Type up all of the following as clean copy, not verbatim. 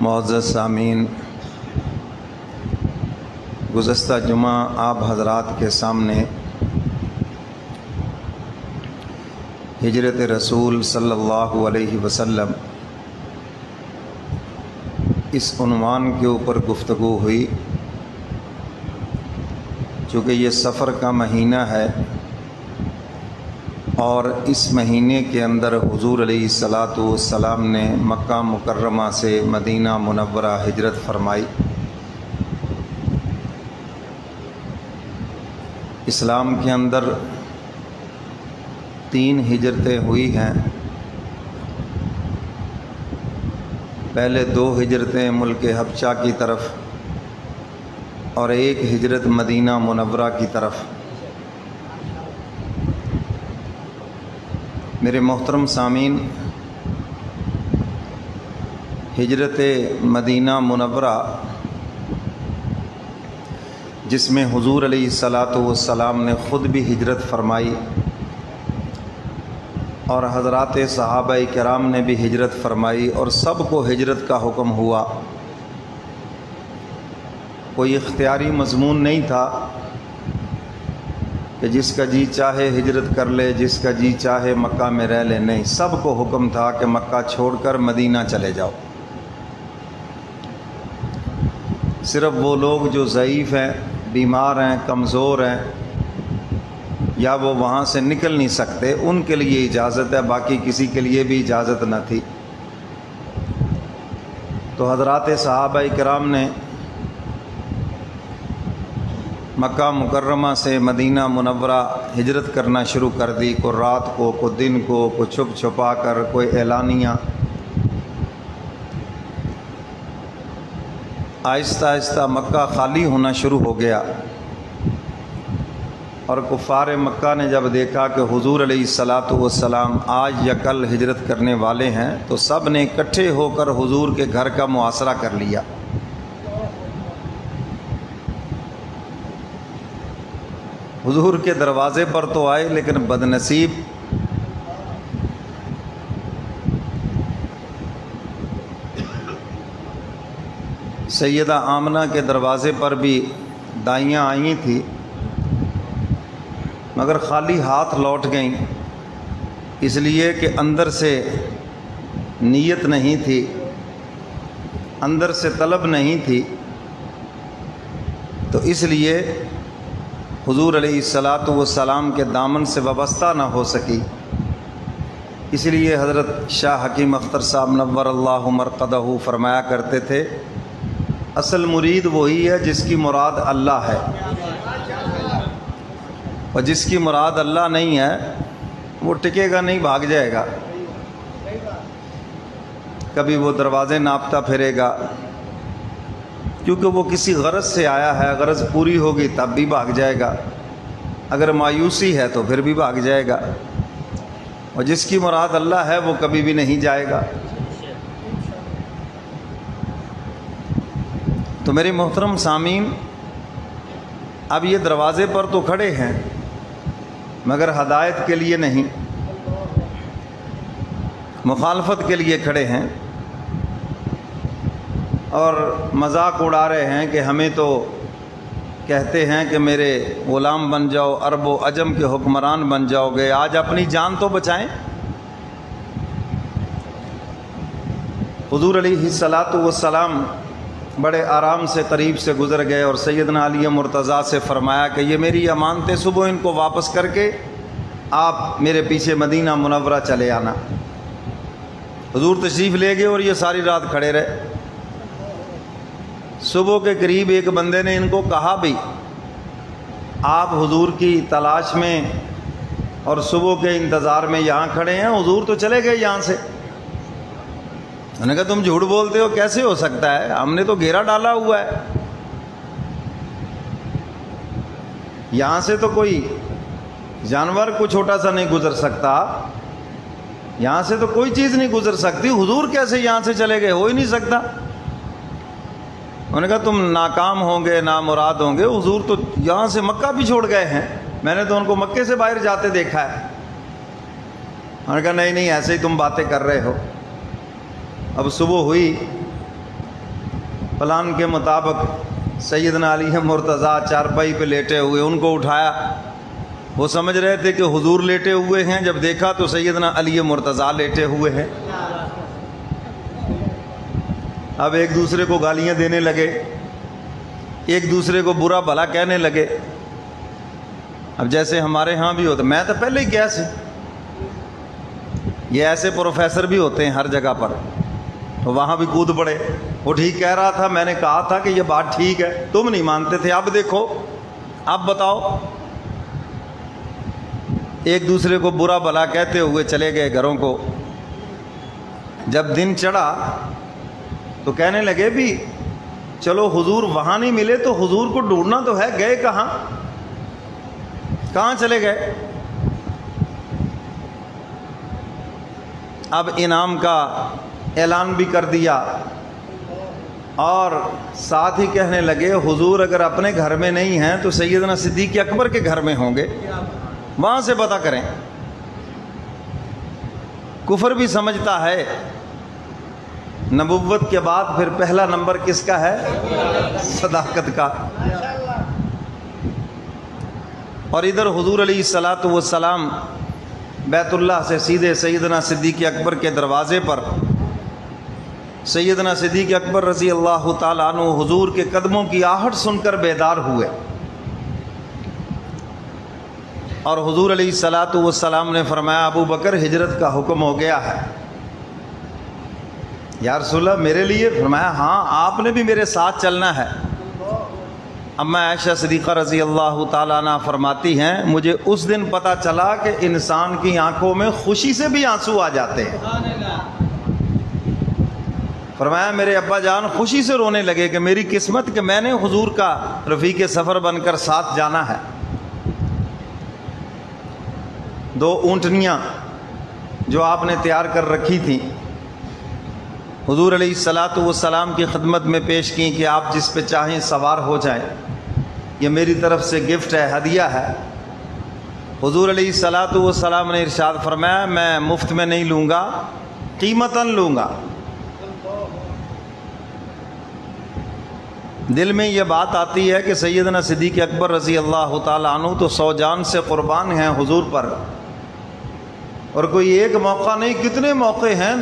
معزز سامعین، گزشتہ جمعہ آپ حضرات کے سامنے ہجرت رسول صلی اللہ علیہ وسلم اس عنوان کے اوپر گفتگو ہوئی۔ چونکہ یہ سفر کا مہینہ ہے اور اس مہینے کے اندر حضور علیہ السلام نے مکہ مکرمہ سے مدینہ منورہ ہجرت فرمائی۔ اسلام کے اندر 3 ہجرتیں ہوئی ہیں۔ پہلے 2 ہجرتیں ملک حبشہ کی طرف اور 1 ہجرت مدینہ منورہ کی طرف۔ میرے محترم سامعین، ہجرت مدینہ منورہ جس میں حضور علیہ السلام نے خود بھی ہجرت فرمائی اور حضرات صحابہ کرام نے بھی ہجرت فرمائی اور سب کو ہجرت کا حکم ہوا۔ کوئی اختیاری مضمون نہیں تھا کہ جس کا جی چاہے ہجرت کر لے، جس کا جی چاہے مکہ میں رہ لے، نہیں، سب کو حکم تھا کہ مکہ چھوڑ کر مدینہ چلے جاؤ۔ صرف وہ لوگ جو ضعیف ہیں، بیمار ہیں، کمزور ہیں یا وہ وہاں سے نکل نہیں سکتے، ان کے لیے اجازت ہے، باقی کسی کے لیے بھی اجازت نہ تھی۔ تو حضرات صحابہ کرام نے مکہ مکرمہ سے مدینہ منورہ ہجرت کرنا شروع کر دی، کوئی رات کو، کوئی دن کو، کوئی چھپ چھپا کر، کوئی اعلانیہ۔ آہستہ آہستہ مکہ خالی ہونا شروع ہو گیا اور کفار مکہ نے جب دیکھا کہ حضور علیہ السلام آج یا کل ہجرت کرنے والے ہیں تو سب نے اکٹھے ہو کر حضور کے گھر کا محاصرہ کر لیا۔ حضور کے دروازے پر تو آئے لیکن بدنصیب سیدہ آمنہ کے دروازے پر بھی دائیاں آئی تھیں مگر خالی ہاتھ لوٹ گئیں، اس لیے کہ اندر سے نیت نہیں تھی، اندر سے طلب نہیں تھی، تو اس لیے حضور علیہ السلام کے دامن سے وابستہ نہ ہو سکی۔ اس لیے حضرت شاہ حکیم اختر صاحب نور اللہ مرقدہ فرمایا کرتے تھے، اصل مرید وہی ہے جس کی مراد اللہ ہے، اور جس کی مراد اللہ نہیں ہے وہ ٹکے گا نہیں، بھاگ جائے گا، کبھی وہ دروازے ناپتا پھرے گا، کیونکہ وہ کسی غرض سے آیا ہے، غرض پوری ہوگی تب بھی بھاگ جائے گا، اگر مایوسی ہے تو پھر بھی بھاگ جائے گا، اور جس کی مراد اللہ ہے وہ کبھی بھی نہیں جائے گا۔ تو میرے محترم سامعین، اب یہ دروازے پر تو کھڑے ہیں مگر ہدایت کے لیے نہیں، مخالفت کے لیے کھڑے ہیں اور مذاق اڑا رہے ہیں کہ ہمیں تو کہتے ہیں کہ میرے غلام بن جاؤ، عرب و عجم کے حکمران بن جاؤ گے، آج اپنی جان تو بچائیں۔ حضور علیہ السلام بڑے آرام سے قریب سے گزر گئے اور سیدنا علی مرتضیٰ سے فرمایا کہ یہ میری امانتیں صبح ان کو واپس کر کے آپ میرے پیچھے مدینہ منورہ چلے آنا۔ حضور تشریف لے گئے اور یہ ساری رات کھڑے رہے۔ صبح کے قریب ایک بندے نے ان کو کہا بھی آپ حضور کی تلاش میں اور صبح کے انتظار میں یہاں کھڑے ہیں، حضور تو چلے گئے یہاں سے۔ انہوں نے کہا تم جھوٹ بولتے ہو، کیسے ہو سکتا ہے، ہم نے تو گھیرا ڈالا ہوا ہے، یہاں سے تو کوئی جانور کو چھوٹا سا نہیں گزر سکتا، یہاں سے تو کوئی چیز نہیں گزر سکتی، حضور کیسے یہاں سے چلے گئے، ہو ہی نہیں سکتا۔ انہوں نے کہا تم ناکام ہوں گے، نامراد ہوں گے، حضور تو یہاں سے مکہ بھی چھوڑ گئے ہیں، میں نے تو ان کو مکے سے باہر جاتے دیکھا ہے۔ نے کہا نہیں نہیں ایسے ہی تم باتیں کر رہے ہو۔ اب صبح ہوئی، پلان کے مطابق سیدنا علی مرتضیٰ چارپائی پہ لیٹے ہوئے، ان کو اٹھایا۔ وہ سمجھ رہے تھے کہ حضور لیٹے ہوئے ہیں، جب دیکھا تو سیدنا علی مرتضیٰ لیٹے ہوئے ہیں۔ اب ایک دوسرے کو گالیاں دینے لگے، ایک دوسرے کو برا بھلا کہنے لگے۔ اب جیسے ہمارے ہاں بھی ہوتا، میں تو پہلے ہی کیا سی، یہ ایسے پروفیسر بھی ہوتے ہیں ہر جگہ پر، تو وہاں بھی کود پڑے۔ وہ ٹھیک کہہ رہا تھا، میں نے کہا تھا کہ یہ بات ٹھیک ہے، تم نہیں مانتے تھے، اب دیکھو، اب بتاؤ۔ ایک دوسرے کو برا بھلا کہتے ہوئے چلے گئے گھروں کو۔ جب دن چڑھا تو کہنے لگے بھی چلو حضور وہاں نہیں ملے تو حضور کو ڈھونڈنا تو ہے، گئے کہاں، کہاں چلے گئے؟ اب انعام کا اعلان بھی کر دیا اور ساتھ ہی کہنے لگے حضور اگر اپنے گھر میں نہیں ہیں تو سیدنا صدیق اکبر کے گھر میں ہوں گے، وہاں سے پتہ کریں۔ کفر بھی سمجھتا ہے نبوت کے بعد پھر پہلا نمبر کس کا ہے؟ صداقت کا۔ اور ادھر حضور علیہ الصلاۃ والسلام بیت اللہ سے سیدھے سیدنا صدیق اکبر کے دروازے پر، سیدنا صدیق اکبر رضی اللہ تعالیٰ عنہ حضور کے قدموں کی آہٹ سن کر بیدار ہوئے، اور حضور علیہ الصلاۃ والسلام نے فرمایا ابو بکر ہجرت کا حکم ہو گیا ہے۔ یا رسول اللہ میرے لیے؟ فرمایا ہاں آپ نے بھی میرے ساتھ چلنا ہے۔ اما عائشہ صدیقہ رضی اللہ تعالیٰ عنہ فرماتی ہیں مجھے اس دن پتہ چلا کہ انسان کی آنکھوں میں خوشی سے بھی آنسو آ جاتے ہیں۔ فرمایا میرے ابا جان خوشی سے رونے لگے کہ میری قسمت کہ میں نے حضور کا رفیق سفر بن کر ساتھ جانا ہے۔ 2 اونٹنیاں جو آپ نے تیار کر رکھی تھیں حضور علیہ الصلاۃ والسلام کی خدمت میں پیش کی کہ آپ جس پہ چاہیں سوار ہو جائیں، یہ میری طرف سے گفٹ ہے، ہدیہ ہے۔ حضور علیہ الصلاۃ والسلام نے ارشاد فرمایا میں مفت میں نہیں لوں گا، قیمتاً لوں گا۔ دل میں یہ بات آتی ہے کہ سیدنا صدیق اکبر رضی اللہ تعالیٰ عنہ تو 100 جان سے قربان ہیں حضور پر، اور کوئی ایک موقع نہیں کتنے موقع ہیں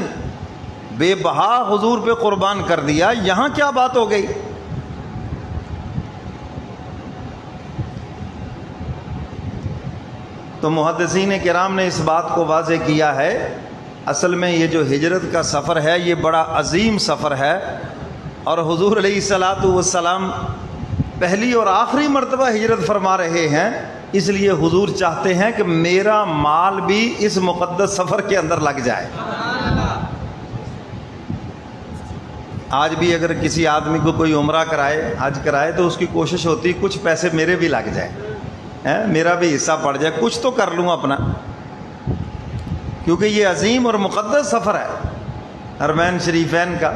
بے بہا حضور پہ قربان کر دیا، یہاں کیا بات ہو گئی؟ تو محدثین کرام نے اس بات کو واضح کیا ہے اصل میں یہ جو ہجرت کا سفر ہے یہ بڑا عظیم سفر ہے، اور حضور علیہ الصلاۃ والسلام پہلی اور آخری مرتبہ ہجرت فرما رہے ہیں، اس لیے حضور چاہتے ہیں کہ میرا مال بھی اس مقدس سفر کے اندر لگ جائے۔ آج بھی اگر کسی آدمی کو کوئی عمرہ کرائے، حج کرائے، تو اس کی کوشش ہوتی ہے کچھ پیسے میرے بھی لگ جائیں، میرا بھی حصہ پڑ جائے، کچھ تو کر لوں اپنا، کیونکہ یہ عظیم اور مقدس سفر ہے حرمین شریفین کا۔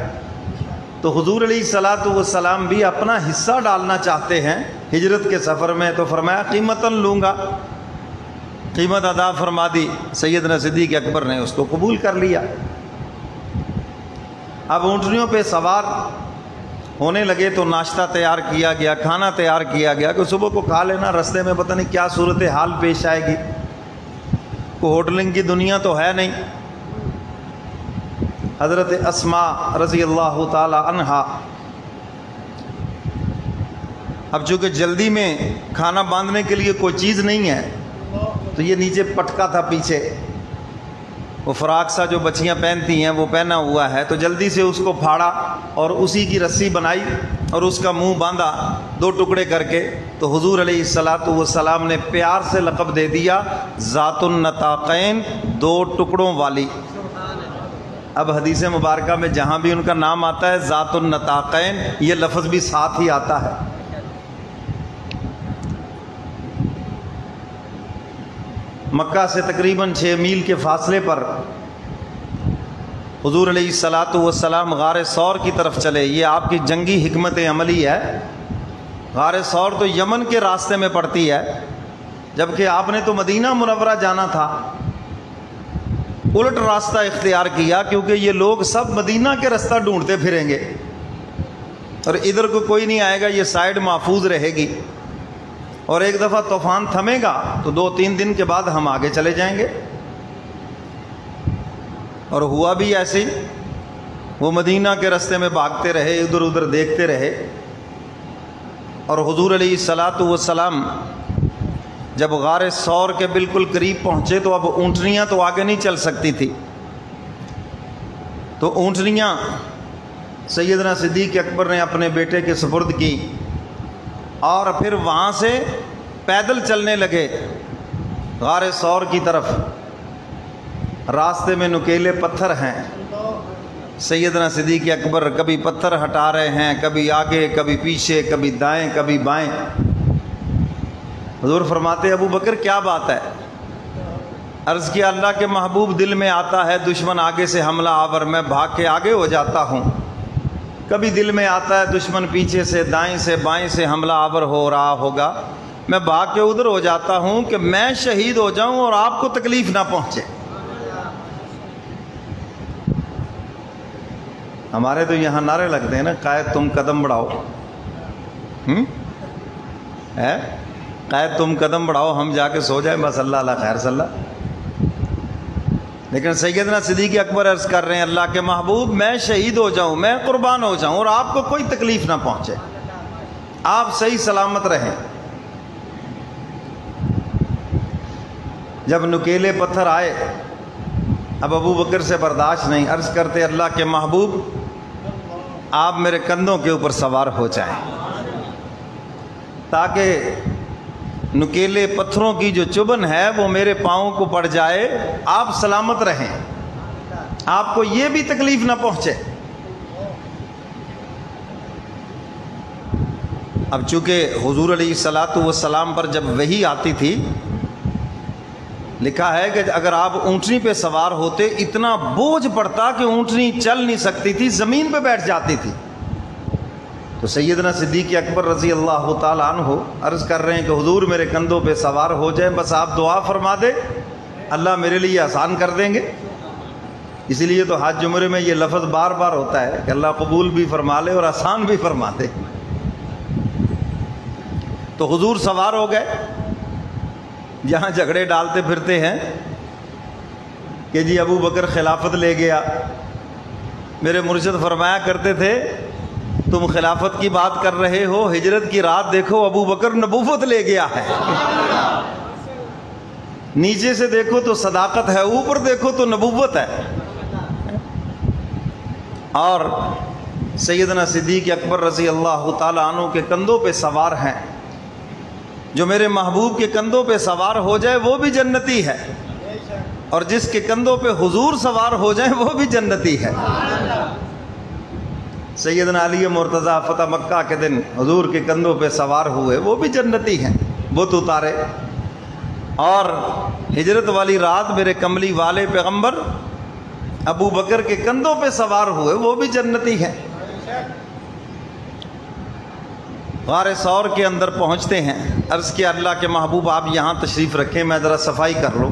تو حضور علیہ الصلاۃ والسلام بھی اپنا حصہ ڈالنا چاہتے ہیں ہجرت کے سفر میں، تو فرمایا قیمتاً لوں گا، قیمت ادا فرما دی۔ سیدنا صدیق اکبر نے اس کو قبول کر لیا۔ اب اونٹنیوں پہ سوار ہونے لگے تو ناشتہ تیار کیا گیا، کھانا تیار کیا گیا کہ صبح کو کھا لینا، رستے میں پتہ نہیں کیا صورتحال پیش آئے گی، کوئی ہوٹلنگ کی دنیا تو ہے نہیں۔ حضرت اسماء رضی اللہ تعالی عنہا اب چونکہ جلدی میں کھانا باندھنے کے لیے کوئی چیز نہیں ہے تو یہ نیچے پٹکا تھا پیچھے، وہ فراق سا جو بچیاں پہنتی ہیں وہ پہنا ہوا ہے، تو جلدی سے اس کو پھاڑا اور اسی کی رسی بنائی اور اس کا منہ باندھا 2 ٹکڑے کر کے۔ تو حضور علیہ الصلاۃ والسلام نے پیار سے لقب دے دیا ذات النطاقین، 2 ٹکڑوں والی۔ اب حدیث مبارکہ میں جہاں بھی ان کا نام آتا ہے ذات النطاقین، یہ لفظ بھی ساتھ ہی آتا ہے۔ مکہ سے تقریباً 6 میل کے فاصلے پر حضور علیہ الصلاۃ والسلام غار ثور کی طرف چلے۔ یہ آپ کی جنگی حکمت عملی ہے۔ غار ثور تو یمن کے راستے میں پڑتی ہے، جبکہ آپ نے تو مدینہ منورہ جانا تھا۔ الٹ راستہ اختیار کیا، کیونکہ یہ لوگ سب مدینہ کے راستہ ڈھونڈتے پھریں گے اور ادھر کو کوئی نہیں آئے گا، یہ سائڈ محفوظ رہے گی، اور ایک دفعہ طوفان تھمے گا تو 2-3 دن کے بعد ہم آگے چلے جائیں گے۔ اور ہوا بھی ایسے، وہ مدینہ کے راستے میں بھاگتے رہے، ادھر ادھر دیکھتے رہے، اور حضور علیہ الصلاۃ والسلام جب غار ثور کے بالکل قریب پہنچے تو اب اونٹنیاں تو آگے نہیں چل سکتی تھی، تو اونٹنیاں سیدنا صدیق اکبر نے اپنے بیٹے کے سپرد کی، اور پھر وہاں سے پیدل چلنے لگے غار ثور کی طرف۔ راستے میں نکیلے پتھر ہیں، سیدنا صدیق اکبر کبھی پتھر ہٹا رہے ہیں، کبھی آگے کبھی پیچھے، کبھی دائیں کبھی بائیں۔ حضور فرماتے ابو بکر کیا بات ہے؟ عرض کیا اللہ کے محبوب، دل میں آتا ہے دشمن آگے سے حملہ آور، میں بھاگ کے آگے ہو جاتا ہوں، کبھی دل میں آتا ہے دشمن پیچھے سے دائیں سے بائیں سے حملہ آور ہو رہا ہوگا، میں بھاگ کے ادھر ہو جاتا ہوں کہ میں شہید ہو جاؤں اور آپ کو تکلیف نہ پہنچے۔ ہمارے تو یہاں نعرے لگتے ہیں نا، قائد تم قدم بڑھاؤ، قائد تم قدم بڑھاؤ، ہم جا کے سو جائیں بس، اللہ اللہ خیر صلی اللہ۔ لیکن سیدنا صدیق اکبر عرض کر رہے ہیں اللہ کے محبوب، میں شہید ہو جاؤں، میں قربان ہو جاؤں اور آپ کو کوئی تکلیف نہ پہنچے، آپ صحیح سلامت رہیں۔ جب نکیلے پتھر آئے اب ابو بکر سے برداشت نہیں، عرض کرتے اللہ کے محبوب آپ میرے کندھوں کے اوپر سوار ہو جائیں تاکہ نکیلے پتھروں کی جو چبھن ہے وہ میرے پاؤں کو پڑ جائے، آپ سلامت رہیں، آپ کو یہ بھی تکلیف نہ پہنچے۔ اب چونکہ حضور علیہ الصلاۃ والسلام پر جب وحی آتی تھی، لکھا ہے کہ اگر آپ اونٹنی پہ سوار ہوتے اتنا بوجھ پڑتا کہ اونٹنی چل نہیں سکتی تھی، زمین پہ بیٹھ جاتی تھی، تو سیدنا صدیق اکبر رضی اللہ تعالیٰ عنہ عرض کر رہے ہیں کہ حضور میرے کندھوں پہ سوار ہو جائیں، بس آپ دعا فرما دیں اللہ میرے لیے آسان کر دیں گے۔ اسی لیے تو حج عمرے میں یہ لفظ بار بار ہوتا ہے کہ اللہ قبول بھی فرما لے اور آسان بھی فرما دے۔ تو حضور سوار ہو گئے، جہاں جھگڑے ڈالتے پھرتے ہیں کہ جی ابو بکر خلافت لے گیا، میرے مرشد فرمایا کرتے تھے تم خلافت کی بات کر رہے ہو، ہجرت کی رات دیکھو ابو بکر نبوت لے گیا ہے۔ نیچے سے دیکھو تو صداقت ہے، اوپر دیکھو تو نبوت ہے۔ اور سیدنا صدیق اکبر رضی اللہ تعالیٰ عنہ کے کندھوں پہ سوار ہیں، جو میرے محبوب کے کندھوں پہ سوار ہو جائے وہ بھی جنتی ہے، اور جس کے کندھوں پہ حضور سوار ہو جائیں وہ بھی جنتی ہے۔ سیدنا علی مرتضیٰ فتح مکہ کے دن حضور کے کندھوں پہ سوار ہوئے، وہ بھی جنتی ہیں، بت اتارے۔ اور ہجرت والی رات میرے کملی والے پیغمبر ابو بکر کے کندھوں پہ سوار ہوئے، وہ بھی جنتی ہیں۔ غار ثور کے اندر پہنچتے ہیں، عرض کیا اللہ کے محبوب آپ یہاں تشریف رکھیں، میں ذرا صفائی کر لوں۔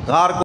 غار کو